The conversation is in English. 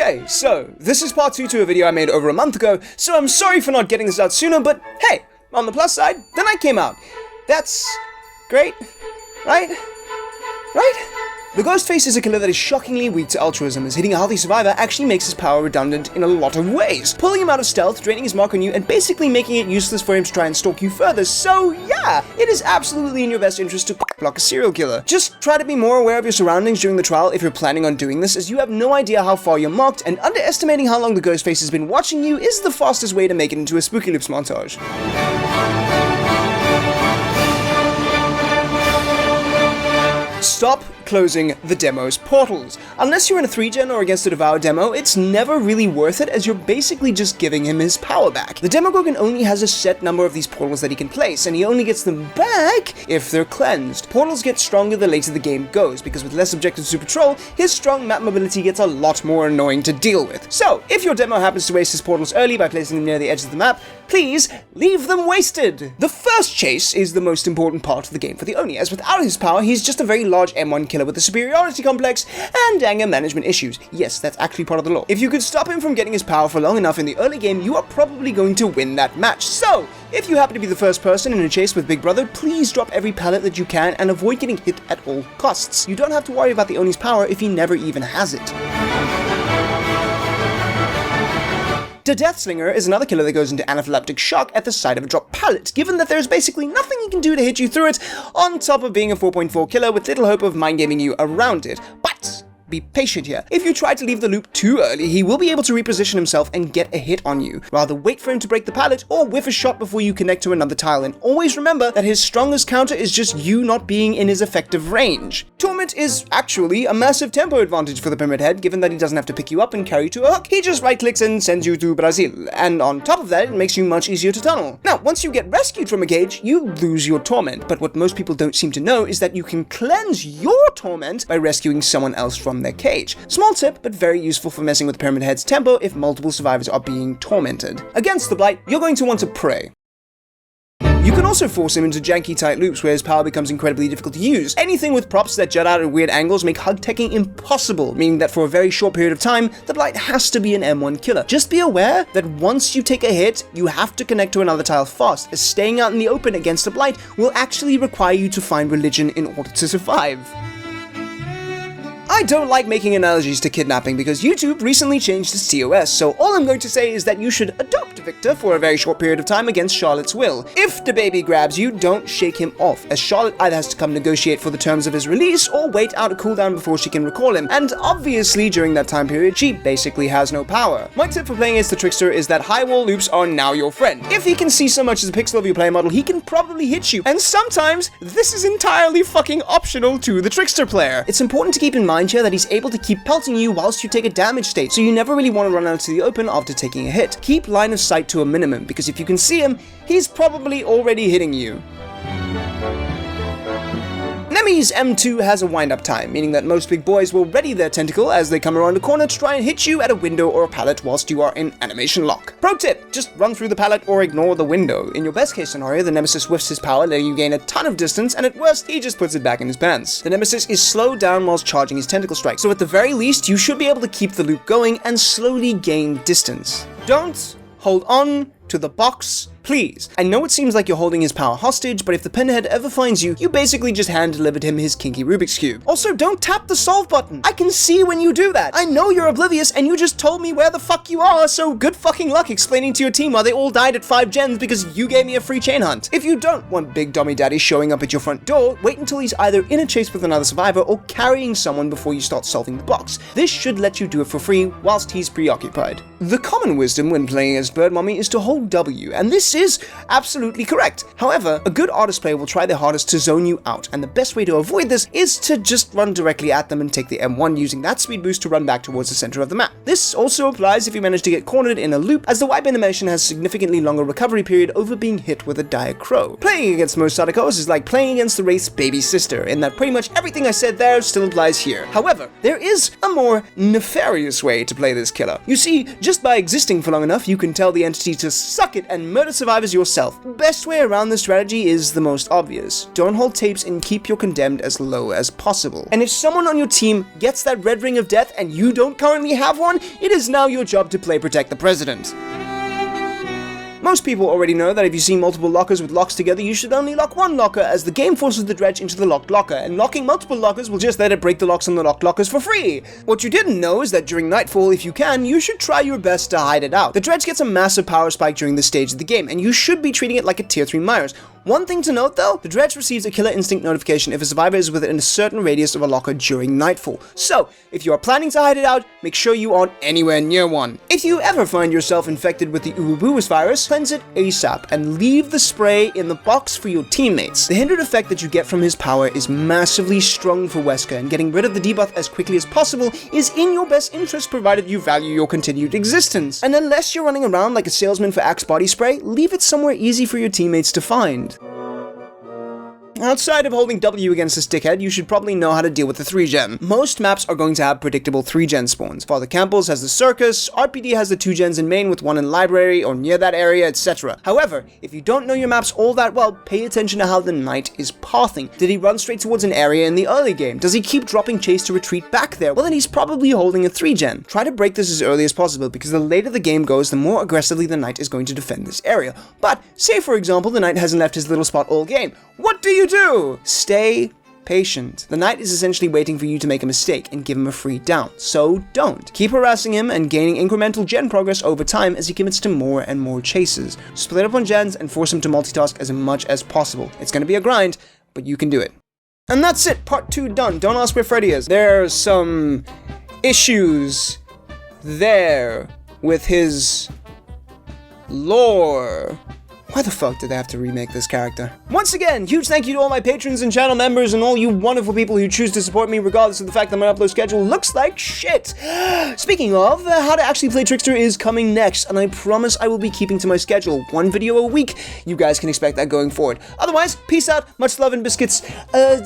Okay, so this is part 2 to a video I made over a month ago, so I'm sorry for not getting this out sooner, but hey, on the plus side, the night came out. That's great, right? Right? The Ghostface is a killer that is shockingly weak to altruism, as hitting a healthy survivor actually makes his power redundant in a lot of ways, pulling him out of stealth, draining his mark on you, and basically making it useless for him to try and stalk you further. So yeah, it is absolutely in your best interest to block a serial killer. Just try to be more aware of your surroundings during the trial if you're planning on doing this, as you have no idea how far you're marked, and underestimating how long the Ghostface has been watching you is the fastest way to make it into a Spooky Loops montage. Stop closing the demo's portals. Unless you're in a 3-gen or against a Devour demo, it's never really worth it, as you're basically just giving him his power back. The Demogorgon only has a set number of these portals that he can place, and he only gets them back if they're cleansed. Portals get stronger the later the game goes, because with less objectives to patrol, his strong map mobility gets a lot more annoying to deal with. So, if your demo happens to waste his portals early by placing them near the edge of the map, please leave them wasted! The first chase is the most important part of the game for the Oni, as without his power, he's just a very large M1 killer with a superiority complex and anger management issues. Yes, that's actually part of the lore. If you could stop him from getting his power for long enough in the early game, you are probably going to win that match. So, if you happen to be the first person in a chase with Big Brother, please drop every pallet that you can and avoid getting hit at all costs. You don't have to worry about the Oni's power if he never even has it. The Deathslinger is another killer that goes into anaphylactic shock at the sight of a dropped pallet, given that there's basically nothing he can do to hit you through it, on top of being a 4.4 killer with little hope of mind-gaming you around it. But be patient here. If you try to leave the loop too early, he will be able to reposition himself and get a hit on you. Rather wait for him to break the pallet or whiff a shot before you connect to another tile, and always remember that his strongest counter is just you not being in his effective range. Torment is actually a massive tempo advantage for the Pyramid Head, given that he doesn't have to pick you up and carry you to a hook. He just right-clicks and sends you to Brazil, and on top of that, it makes you much easier to tunnel. Now, once you get rescued from a cage, you lose your Torment, but what most people don't seem to know is that you can cleanse your Torment by rescuing someone else from their cage. Small tip, but very useful for messing with Pyramid Head's tempo if multiple survivors are being tormented. Against the Blight, you're going to want to pray. You can also force him into janky tight loops where his power becomes incredibly difficult to use. Anything with props that jut out at weird angles make hug-teching impossible, meaning that for a very short period of time, the Blight has to be an M1 killer. Just be aware that once you take a hit, you have to connect to another tile fast, as staying out in the open against a Blight will actually require you to find religion in order to survive. I don't like making analogies to kidnapping because YouTube recently changed its TOS, so all I'm going to say is that you should adopt Victor for a very short period of time against Charlotte's will. If the baby grabs you, don't shake him off, as Charlotte either has to come negotiate for the terms of his release or wait out a cooldown before she can recall him, and obviously during that time period, she basically has no power. My tip for playing against the Trickster is that high wall loops are now your friend. If he can see so much as a pixel of your player model, he can probably hit you, and sometimes this is entirely fucking optional to the Trickster player. It's important to keep in mind here that he's able to keep pelting you whilst you take a damage state, so you never really want to run out to the open after taking a hit. Keep line of sight to a minimum, because if you can see him, he's probably already hitting you. Nemi's M2 has a wind-up time, meaning that most big boys will ready their tentacle as they come around a corner to try and hit you at a window or a pallet whilst you are in animation lock. Pro tip, just run through the pallet or ignore the window. In your best case scenario, the Nemesis whiffs his power, letting you gain a ton of distance, and at worst, he just puts it back in his pants. The Nemesis is slowed down whilst charging his tentacle strike, so at the very least, you should be able to keep the loop going and slowly gain distance. Don't hold on to the box, please. I know it seems like you're holding his power hostage, but if the pinhead ever finds you, you basically just hand-delivered him his kinky Rubik's Cube. Also, don't tap the solve button. I can see when you do that. I know you're oblivious, and you just told me where the fuck you are, so good fucking luck explaining to your team why they all died at 5 gens because you gave me a free chain hunt. If you don't want Big Dommy Daddy showing up at your front door, wait until he's either in a chase with another survivor or carrying someone before you start solving the box. This should let you do it for free whilst he's preoccupied. The common wisdom when playing as Bird Mommy is to hold W, and this is absolutely correct. However, a good artist player will try their hardest to zone you out, and the best way to avoid this is to just run directly at them and take the M1 using that speed boost to run back towards the center of the map. This also applies if you manage to get cornered in a loop, as the wipe animation has significantly longer recovery period over being hit with a dire crow. Playing against most Sadakos is like playing against the Wraith's baby sister, in that pretty much everything I said there still applies here. However, there is a more nefarious way to play this killer. You see, just by existing for long enough, you can tell the entity to suck it and murder survivors yourself. Best way around this strategy is the most obvious. Don't hold tapes and keep your condemned as low as possible. And if someone on your team gets that red ring of death and you don't currently have one, it is now your job to play protect the president. Most people already know that if you see multiple lockers with locks together, you should only lock one locker, as the game forces the Dredge into the locked locker, and locking multiple lockers will just let it break the locks on the locked lockers for free. What you didn't know is that during Nightfall, if you can, you should try your best to hide it out. The Dredge gets a massive power spike during this stage of the game, and you should be treating it like a tier 3 Myers. One thing to note though, the Dredge receives a Killer Instinct notification if a survivor is within a certain radius of a locker during Nightfall. So, if you are planning to hide it out, make sure you aren't anywhere near one. If you ever find yourself infected with the Ouroboros virus, cleanse it ASAP and leave the spray in the box for your teammates. The hindered effect that you get from his power is massively strong for Wesker, and getting rid of the debuff as quickly as possible is in your best interest provided you value your continued existence. And unless you're running around like a salesman for Axe body spray, leave it somewhere easy for your teammates to find. Outside of holding W against a stickhead, you should probably know how to deal with the 3-gen. Most maps are going to have predictable 3-gen spawns. Father Campbell's has the circus, RPD has the 2-gens in main with one in library or near that area, etc. However, if you don't know your maps all that well, pay attention to how the knight is pathing. Did he run straight towards an area in the early game? Does he keep dropping chase to retreat back there? Well, then he's probably holding a 3-gen. Try to break this as early as possible, because the later the game goes, the more aggressively the knight is going to defend this area. But, say for example, the knight hasn't left his little spot all game. What do? Stay patient. The knight is essentially waiting for you to make a mistake and give him a free down, so don't. Keep harassing him and gaining incremental gen progress over time as he commits to more and more chases. Split up on gens and force him to multitask as much as possible. It's gonna be a grind, but you can do it. And that's it, part 2 done. Don't ask where Freddy is. There's some issues there with his lore. Why the fuck did they have to remake this character? Once again, huge thank you to all my patrons and channel members and all you wonderful people who choose to support me regardless of the fact that my upload schedule looks like shit. Speaking of, how to actually play Trickster is coming next, and I promise I will be keeping to my schedule. 1 video a week. You guys can expect that going forward. Otherwise, peace out, much love and biscuits. Bye.